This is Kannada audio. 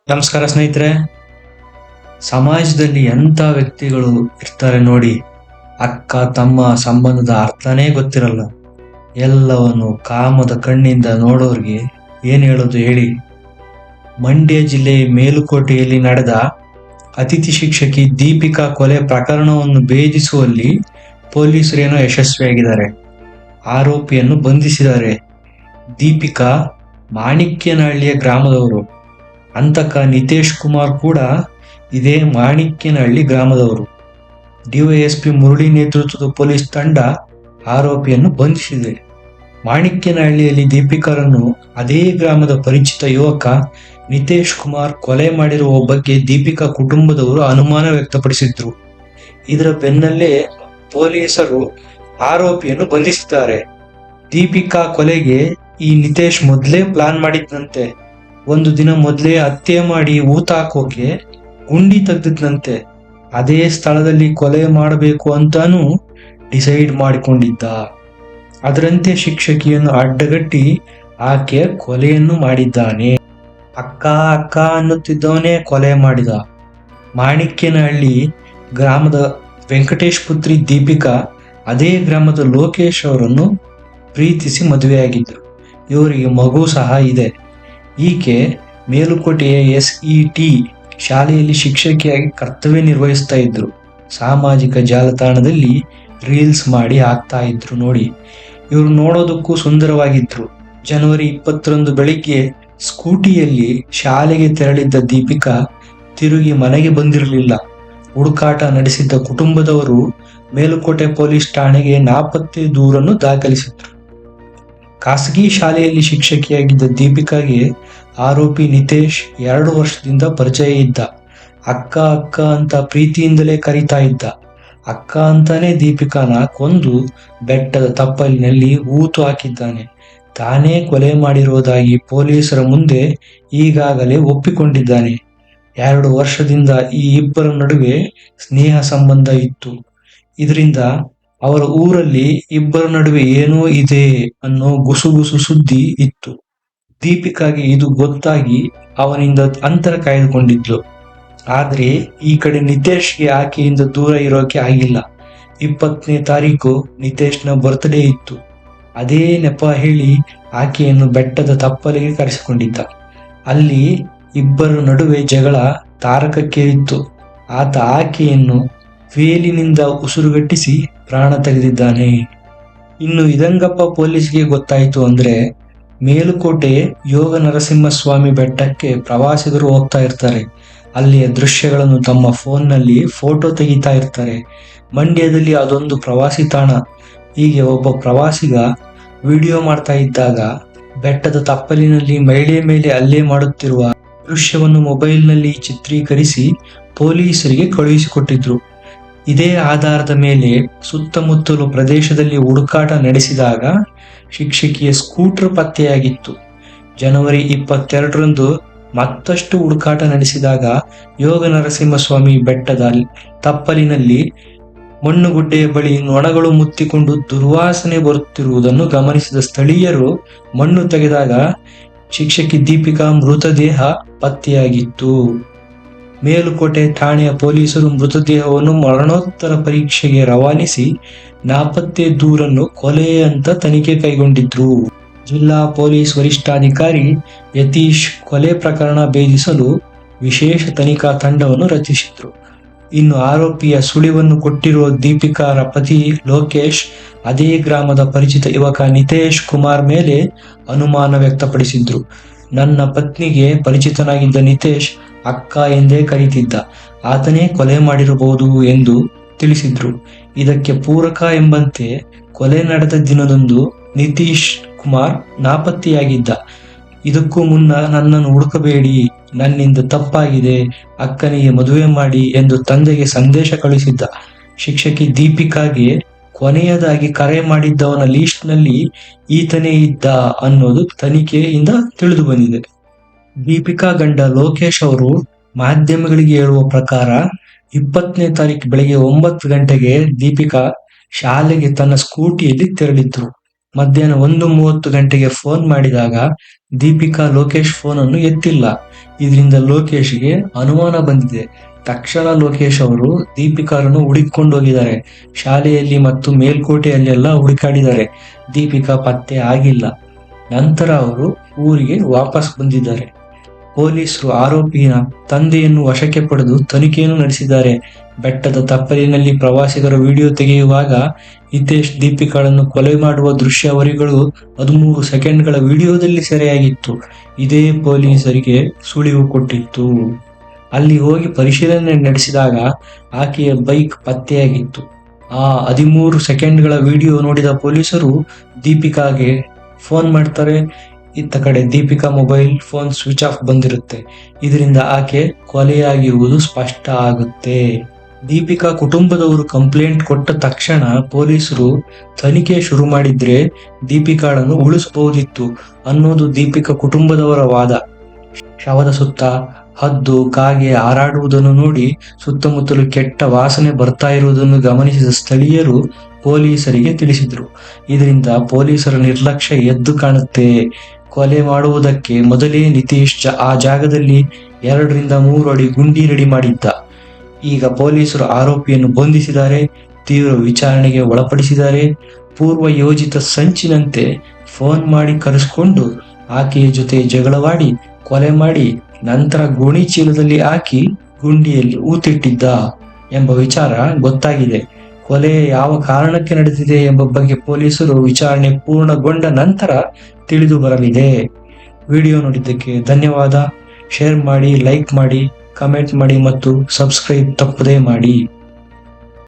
ನಮಸ್ಕಾರ ಸ್ನೇಹಿತರೆ. ಸಮಾಜದಲ್ಲಿ ಎಂಥ ವ್ಯಕ್ತಿಗಳು ಇರ್ತಾರೆ ನೋಡಿ. ಅಕ್ಕ ತಮ್ಮ ಸಂಬಂಧದ ಅರ್ಥನೇ ಗೊತ್ತಿರಲ್ಲ. ಎಲ್ಲವನ್ನು ಕಾಮದ ಕಣ್ಣಿಂದ ನೋಡೋರ್ಗೆ ಏನ್ ಹೇಳೋದು ಹೇಳಿ. ಮಂಡ್ಯ ಜಿಲ್ಲೆ ಮೇಲುಕೋಟೆಯಲ್ಲಿ ನಡೆದ ಅತಿಥಿ ಶಿಕ್ಷಕಿ ದೀಪಿಕಾ ಕೊಲೆ ಪ್ರಕರಣವನ್ನು ಭೇದಿಸುವಲ್ಲಿ ಪೊಲೀಸರೇನೋ ಯಶಸ್ವಿಯಾಗಿದ್ದಾರೆ. ಆರೋಪಿಯನ್ನು ಬಂಧಿಸಿದ್ದಾರೆ. ದೀಪಿಕಾ ಮಾಣಿಕ್ಯನಹಳ್ಳಿಯ ಗ್ರಾಮದವರು. ಹಂತಕ ನಿತೇಶ್ ಕುಮಾರ್ ಕೂಡ ಇದೇ ಮಾಣಿಕ್ಯನಹಳ್ಳಿ ಗ್ರಾಮದವರು. ಡಿವೈಎಸ್ಪಿ ಮುರಳಿ ನೇತೃತ್ವದ ಪೊಲೀಸ್ ತಂಡ ಆರೋಪಿಯನ್ನು ಬಂಧಿಸಿದೆ. ಮಾಣಿಕ್ಯನಹಳ್ಳಿಯಲ್ಲಿ ದೀಪಿಕಾರನ್ನು ಅದೇ ಗ್ರಾಮದ ಪರಿಚಿತ ಯುವಕ ನಿತೇಶ್ ಕುಮಾರ್ ಕೊಲೆ ಮಾಡಿರುವ ಬಗ್ಗೆ ದೀಪಿಕಾ ಕುಟುಂಬದವರು ಅನುಮಾನ ವ್ಯಕ್ತಪಡಿಸಿದ್ರು. ಇದರ ಬೆನ್ನಲ್ಲೇ ಪೊಲೀಸರು ಆರೋಪಿಯನ್ನು ಬಂಧಿಸಿದ್ದಾರೆ. ದೀಪಿಕಾ ಕೊಲೆಗೆ ಈ ನಿತೇಶ್ ಮೊದಲೇ ಪ್ಲಾನ್ ಮಾಡಿದ್ದಂತೆ. ಒಂದು ದಿನ ಮೊದಲೇ ಹತ್ಯೆ ಮಾಡಿ ಊತ ಹಾಕೋಕೆ ಗುಂಡಿ ತೆಗ್ದಿದ್ನಂತೆ. ಅದೇ ಸ್ಥಳದಲ್ಲಿ ಕೊಲೆ ಮಾಡಬೇಕು ಅಂತಾನೂ ಡಿಸೈಡ್ ಮಾಡಿಕೊಂಡಿದ್ದ. ಅದರಂತೆ ಶಿಕ್ಷಕಿಯನ್ನು ಅಡ್ಡಗಟ್ಟಿ ಆಕೆ ಕೊಲೆಯನ್ನು ಮಾಡಿದ್ದಾನೆ. ಅಕ್ಕ ಅಕ್ಕ ಅನ್ನುತ್ತಿದ್ದವನೇ ಕೊಲೆ ಮಾಡಿದ. ಮಾಣಿಕ್ಯನಹಳ್ಳಿ ಗ್ರಾಮದ ವೆಂಕಟೇಶ್ ಪುತ್ರಿ ದೀಪಿಕಾ ಅದೇ ಗ್ರಾಮದ ಲೋಕೇಶ್ ಅವರನ್ನು ಪ್ರೀತಿಸಿ ಮದುವೆಯಾಗಿದ್ದರು. ಇವರಿಗೆ ಮಗು ಸಹ ಇದೆ. ಈಕೆ ಮೇಲುಕೋಟೆಯ SET ಶಾಲೆಯಲ್ಲಿ ಶಿಕ್ಷಕಿಯಾಗಿ ಕರ್ತವ್ಯ ನಿರ್ವಹಿಸ್ತಾ ಇದ್ರು. ಸಾಮಾಜಿಕ ಜಾಲತಾಣದಲ್ಲಿ ರೀಲ್ಸ್ ಮಾಡಿ ಹಾಕ್ತಾ ಇದ್ರು ನೋಡಿ. ಇವರು ನೋಡೋದಕ್ಕೂ ಸುಂದರವಾಗಿದ್ರು. ಜನವರಿ 20ರಂದು ಬೆಳಿಗ್ಗೆ ಸ್ಕೂಟಿಯಲ್ಲಿ ಶಾಲೆಗೆ ತೆರಳಿದ್ದ ದೀಪಿಕಾ ತಿರುಗಿ ಮನೆಗೆ ಬಂದಿರಲಿಲ್ಲ. ಹುಡುಕಾಟ ನಡೆಸಿದ್ದ ಕುಟುಂಬದವರು ಮೇಲುಕೋಟೆ ಪೊಲೀಸ್ ಠಾಣೆಗೆ ನಾಪತ್ತೆ ದೂರನ್ನು ದಾಖಲಿಸಿದ್ರು. ಖಾಸಗಿ ಶಾಲೆಯಲ್ಲಿ ಶಿಕ್ಷಕಿಯಾಗಿದ್ದ ದೀಪಿಕಾಗೆ ಆರೋಪಿ ನಿತೇಶ್ 2 ವರ್ಷದಿಂದ ಪರಿಚಯ ಇದ್ದ. ಅಕ್ಕ ಅಕ್ಕ ಅಂತ ಪ್ರೀತಿಯಿಂದಲೇ ಕರೀತಾ ಇದ್ದ. ಅಕ್ಕ ಅಂತಾನೆ ದೀಪಿಕಾನ ಕೊಂದು ಬೆಟ್ಟದ ತಪ್ಪಲಿನಲ್ಲಿ ಹೂತು ಹಾಕಿದ್ದಾನೆ. ತಾನೇ ಕೊಲೆ ಮಾಡಿರುವುದಾಗಿ ಪೊಲೀಸರ ಮುಂದೆ ಈಗಾಗಲೇ ಒಪ್ಪಿಕೊಂಡಿದ್ದಾನೆ. 2 ವರ್ಷದಿಂದ ಈ ಇಬ್ಬರ ನಡುವೆ ಸ್ನೇಹ ಸಂಬಂಧ ಇತ್ತು. ಇದರಿಂದ ಅವರ ಊರಲ್ಲಿ ಇಬ್ಬರ ನಡುವೆ ಏನೋ ಇದೆ ಅನ್ನೋ ಗುಸುಗುಸು ಸುದ್ದಿ ಇತ್ತು. ದೀಪಿಕಾಗೆ ಇದು ಗೊತ್ತಾಗಿ ಅವನಿಂದ ಅಂತರ ಕಾಯ್ದುಕೊಂಡಿದ್ಲು. ಆದ್ರೆ ಈ ಕಡೆ ನಿತೇಶ್ಗೆ ಆಕೆಯಿಂದ ದೂರ ಇರೋಕೆ ಆಗಿಲ್ಲ. 20ನೇ ತಾರೀಕು ನಿತೇಶ್ನ ಬರ್ತ್ಡೇ ಇತ್ತು. ಅದೇ ನೆಪ ಹೇಳಿ ಆಕೆಯನ್ನು ಬೆಟ್ಟದ ತಪ್ಪಲಿಗೆ ಕರೆಸಿಕೊಂಡಿದ್ದ. ಅಲ್ಲಿ ಇಬ್ಬರ ನಡುವೆ ಜಗಳ ತಾರಕಕ್ಕೇರಿತ್ತು. ಆತ ಆಕೆಯನ್ನು ವೇಲಿನಿಂದ ಉಸಿರುಗಟ್ಟಿಸಿ ಪ್ರಾಣ ತೆಗೆದಿದ್ದಾನೆ. ಇನ್ನು ಇದಂಗಪ್ಪ ಪೊಲೀಸ್ಗೆ ಗೊತ್ತಾಯಿತು ಅಂದ್ರೆ, ಮೇಲುಕೋಟೆ ಯೋಗ ನರಸಿಂಹಸ್ವಾಮಿ ಬೆಟ್ಟಕ್ಕೆ ಪ್ರವಾಸಿಗರು ಹೋಗ್ತಾ ಇರ್ತಾರೆ. ಅಲ್ಲಿಯ ದೃಶ್ಯಗಳನ್ನು ತಮ್ಮ ಫೋನ್ನಲ್ಲಿ ಫೋಟೋ ತೆಗಿತಾ ಇರ್ತಾರೆ. ಮಂಡ್ಯದಲ್ಲಿ ಅದೊಂದು ಪ್ರವಾಸಿ ತಾಣ. ಹೀಗೆ ಒಬ್ಬ ಪ್ರವಾಸಿಗ ವಿಡಿಯೋ ಮಾಡ್ತಾ ಇದ್ದಾಗ ಬೆಟ್ಟದ ತಪ್ಪಲಿನಲ್ಲಿ ಮಹಿಳೆ ಮೇಲೆ ಹಲ್ಲೆ ಮಾಡುತ್ತಿರುವ ದೃಶ್ಯವನ್ನು ಮೊಬೈಲ್ನಲ್ಲಿ ಚಿತ್ರೀಕರಿಸಿ ಪೊಲೀಸರಿಗೆ ಕಳುಹಿಸಿಕೊಟ್ಟಿದ್ರು. ಇದೇ ಆಧಾರದ ಮೇಲೆ ಸುತ್ತಮುತ್ತಲು ಪ್ರದೇಶದಲ್ಲಿ ಹುಡುಕಾಟ ನಡೆಸಿದಾಗ ಶಿಕ್ಷಕಿಯ ಸ್ಕೂಟರ್ ಪತ್ತೆಯಾಗಿತ್ತು. ಜನವರಿ 22ರಂದು ಮತ್ತಷ್ಟು ಹುಡುಕಾಟ ನಡೆಸಿದಾಗ ಯೋಗ ನರಸಿಂಹಸ್ವಾಮಿ ಬೆಟ್ಟದ ತಪ್ಪಲಿನಲ್ಲಿ ಮಣ್ಣುಗುಡ್ಡೆಯ ಬಳಿ ನೊಣಗಳು ಮುತ್ತಿಕೊಂಡು ದುರ್ವಾಸನೆ ಬರುತ್ತಿರುವುದನ್ನು ಗಮನಿಸಿದ ಸ್ಥಳೀಯರು ಮಣ್ಣು ತೆಗೆದಾಗ ಶಿಕ್ಷಕಿ ದೀಪಿಕಾ ಮೃತದೇಹ ಪತ್ತೆಯಾಗಿತ್ತು. ಮೇಲುಕೋಟೆ ಠಾಣೆಯ ಪೊಲೀಸರು ಮೃತದೇಹವನ್ನು ಮರಣೋತ್ತರ ಪರೀಕ್ಷೆಗೆ ರವಾನಿಸಿ ನಾಪತ್ತೆ ದೂರನ್ನು ಕೊಲೆ ಅಂತ ತನಿಖೆ ಕೈಗೊಂಡಿದ್ರು. ಜಿಲ್ಲಾ ಪೊಲೀಸ್ ವರಿಷ್ಠಾಧಿಕಾರಿ ಯತೀಶ್ ಕೊಲೆ ಪ್ರಕರಣ ಭೇದಿಸಲು ವಿಶೇಷ ತನಿಖಾ ತಂಡವನ್ನು ರಚಿಸಿದ್ರು. ಇನ್ನು ಆರೋಪಿಯ ಸುಳಿವನ್ನು ಕೊಟ್ಟಿರುವ ದೀಪಿಕಾರ ಪತಿ ಲೋಕೇಶ್ ಅದೇ ಗ್ರಾಮದ ಪರಿಚಿತ ಯುವಕ ನಿತೇಶ್ ಕುಮಾರ್ ಮೇಲೆ ಅನುಮಾನ ವ್ಯಕ್ತಪಡಿಸಿದ್ರು. ನನ್ನ ಪತ್ನಿಗೆ ಪರಿಚಿತನಾಗಿದ್ದ ನಿತೇಶ್ ಅಕ್ಕ ಎಂದೇ ಕರೀತಿದ್ದ. ಆತನೇ ಕೊಲೆ ಮಾಡಿರಬಹುದು ಎಂದು ತಿಳಿಸಿದ್ರು. ಇದಕ್ಕೆ ಪೂರಕ ಎಂಬಂತೆ ಕೊಲೆ ನಡೆದ ದಿನದಂದು ನಿತೀಶ್ ಕುಮಾರ್ ನಾಪತ್ತೆಯಾಗಿದ್ದ. ಇದಕ್ಕೂ ಮುನ್ನ ನನ್ನನ್ನು ಹುಡುಕಬೇಡಿ, ನನ್ನಿಂದ ತಪ್ಪಾಗಿದೆ, ಅಕ್ಕನಿಗೆ ಮದುವೆ ಮಾಡಿ ಎಂದು ತಂದೆಗೆ ಸಂದೇಶ ಕಳುಹಿಸಿದ್ದ. ಶಿಕ್ಷಕಿ ದೀಪಿಕಾಗೆ ಕೊನೆಯದಾಗಿ ಕರೆ ಮಾಡಿದ್ದವನ ಲಿಸ್ಟ್ನಲ್ಲಿ ಈತನೇ ಇದ್ದ ಅನ್ನೋದು ತನಿಖೆಯಿಂದ ತಿಳಿದು ಬಂದಿದೆ. ದೀಪಿಕಾ ಗಂಡ ಲೋಕೇಶ್ ಅವರು ಮಾಧ್ಯಮಗಳಿಗೆ ಹೇಳುವ ಪ್ರಕಾರ 20ನೇ ತಾರೀಕು ಬೆಳಗ್ಗೆ 9 ಗಂಟೆಗೆ ದೀಪಿಕಾ ಶಾಲೆಗೆ ತನ್ನ ಸ್ಕೂಟಿಯಲ್ಲಿ ತೆರಳಿದ್ರು. ಮಧ್ಯಾಹ್ನ 1:30 ಗಂಟೆಗೆ ಫೋನ್ ಮಾಡಿದಾಗ ದೀಪಿಕಾ ಲೋಕೇಶ್ ಫೋನ್ ಅನ್ನು ಎತ್ತಿಲ್ಲ. ಇದರಿಂದ ಲೋಕೇಶ್ಗೆ ಅನುಮಾನ ಬಂದಿದೆ. ತಕ್ಷಣ ಲೋಕೇಶ್ ಅವರು ದೀಪಿಕಾರನ್ನು ಹುಡುಕಿಕೊಂಡು ಹೋಗಿದ್ದಾರೆ. ಶಾಲೆಯಲ್ಲಿ ಮತ್ತು ಮೇಲ್ಕೋಟೆಯಲ್ಲೆಲ್ಲ ಹುಡುಕಾಡಿದ್ದಾರೆ. ದೀಪಿಕಾ ಪತ್ತೆ ಆಗಿಲ್ಲ. ನಂತರ ಅವರು ಊರಿಗೆ ವಾಪಸ್ ಬಂದಿದ್ದಾರೆ. ಪೊಲೀಸರು ಆರೋಪಿಯ ತಂದೆಯನ್ನು ವಶಕ್ಕೆ ಪಡೆದು ತನಿಖೆಯನ್ನು ನಡೆಸಿದ್ದಾರೆ. ಬೆಟ್ಟದ ತಪ್ಪಲಿನಲ್ಲಿ ಪ್ರವಾಸಿಗರ ವಿಡಿಯೋ ತೆಗೆಯುವಾಗ ಹಿತೇಶ್ ದೀಪಿಕಾಳನ್ನು ಕೊಲೆ ಮಾಡುವ ದೃಶ್ಯಾವಳಿಗಳು 13 ಸೆಕೆಂಡ್ಗಳ ವಿಡಿಯೋದಲ್ಲಿ ಸೆರೆಯಾಗಿತ್ತು. ಇದೇ ಪೊಲೀಸರಿಗೆ ಸುಳಿವು ಕೊಟ್ಟಿತ್ತು. ಅಲ್ಲಿ ಹೋಗಿ ಪರಿಶೀಲನೆ ನಡೆಸಿದಾಗ ಆಕೆಯ ಬೈಕ್ ಪತ್ತೆಯಾಗಿತ್ತು. ಆ 13 ಸೆಕೆಂಡ್ಗಳ ವಿಡಿಯೋ ನೋಡಿದ ಪೊಲೀಸರು ದೀಪಿಕಾಗೆ ಫೋನ್ ಮಾಡ್ತಾರೆ. ಇತ್ತ ಕಡೆ Deepika mobile phone switch off ಬಂದಿರುತ್ತೆ. ಇದರಿಂದ ಆಕೆ ಕೊಲೆಯಾಗಿರುವುದು ಸ್ಪಷ್ಟ ಆಗುತ್ತೆ. ದೀಪಿಕಾ ಕುಟುಂಬದವರು ಕಂಪ್ಲೇಂಟ್ ಕೊಟ್ಟ ತಕ್ಷಣ ಪೊಲೀಸರು ತನಿಖೆ ಶುರು ಮಾಡಿದ್ರೆ ದೀಪಿಕಾಳನ್ನು ಉಳಿಸಬಹುದಿತ್ತು ಅನ್ನೋದು ದೀಪಿಕಾ ಕುಟುಂಬದವರ ವಾದ. ಶವದ ಸುತ್ತ ಹದ್ದು ಕಾಗೆ ಹಾರಾಡುವುದನ್ನು ನೋಡಿ ಸುತ್ತಮುತ್ತಲು ಕೆಟ್ಟ ವಾಸನೆ ಬರ್ತಾ ಇರುವುದನ್ನು ಗಮನಿಸಿದ ಸ್ಥಳೀಯರು ಪೊಲೀಸರಿಗೆ ತಿಳಿಸಿದ್ರು. ಇದರಿಂದ ಪೊಲೀಸರ ನಿರ್ಲಕ್ಷ್ಯ ಎದ್ದು ಕಾಣುತ್ತೆ. ಕೊಲೆ ಮಾಡುವುದಕ್ಕೆ ಮೊದಲೇ ನಿತೀಶ್ ಆ ಜಾಗದಲ್ಲಿ 2 ರಿಂದ 3 ಅಡಿ ಗುಂಡಿ ರೆಡಿ ಮಾಡಿದ್ದ. ಈಗ ಪೊಲೀಸರು ಆರೋಪಿಯನ್ನು ಬಂಧಿಸಿದ್ದಾರೆ, ತೀವ್ರ ವಿಚಾರಣೆಗೆ ಒಳಪಡಿಸಿದ್ದಾರೆ. ಪೂರ್ವ ಯೋಜಿತ ಸಂಚಿನಂತೆ ಫೋನ್ ಮಾಡಿ ಕರೆಸಿಕೊಂಡು ಆಕೆಯ ಜೊತೆ ಜಗಳವಾಡಿ ಕೊಲೆ ಮಾಡಿ ನಂತರ ಗೋಣಿ ಚೀಲದಲ್ಲಿ ಹಾಕಿ ಗುಂಡಿಯಲ್ಲಿ ಊತಿಟ್ಟಿದ್ದ ಎಂಬ ವಿಚಾರ ಗೊತ್ತಾಗಿದೆ. ಕೊಲೆ ಯಾವ ಕಾರಣಕ್ಕೆ ನಡೆದಿದೆ ಎಂಬ ಬಗ್ಗೆ ಪೊಲೀಸರು ವಿಚಾರಣೆ ಪೂರ್ಣಗೊಂಡ ನಂತರ ತಿಳಿದು ಬರಲಿದೆ. ವಿಡಿಯೋ ನೋಡಿದ್ದಕ್ಕೆ ಧನ್ಯವಾದ. ಶೇರ್ ಮಾಡಿ, ಲೈಕ್ ಮಾಡಿ, ಕಮೆಂಟ್ ಮಾಡಿ ಮತ್ತು ಸಬ್ಸ್ಕ್ರೈಬ್ ತಪ್ಪದೇ ಮಾಡಿ.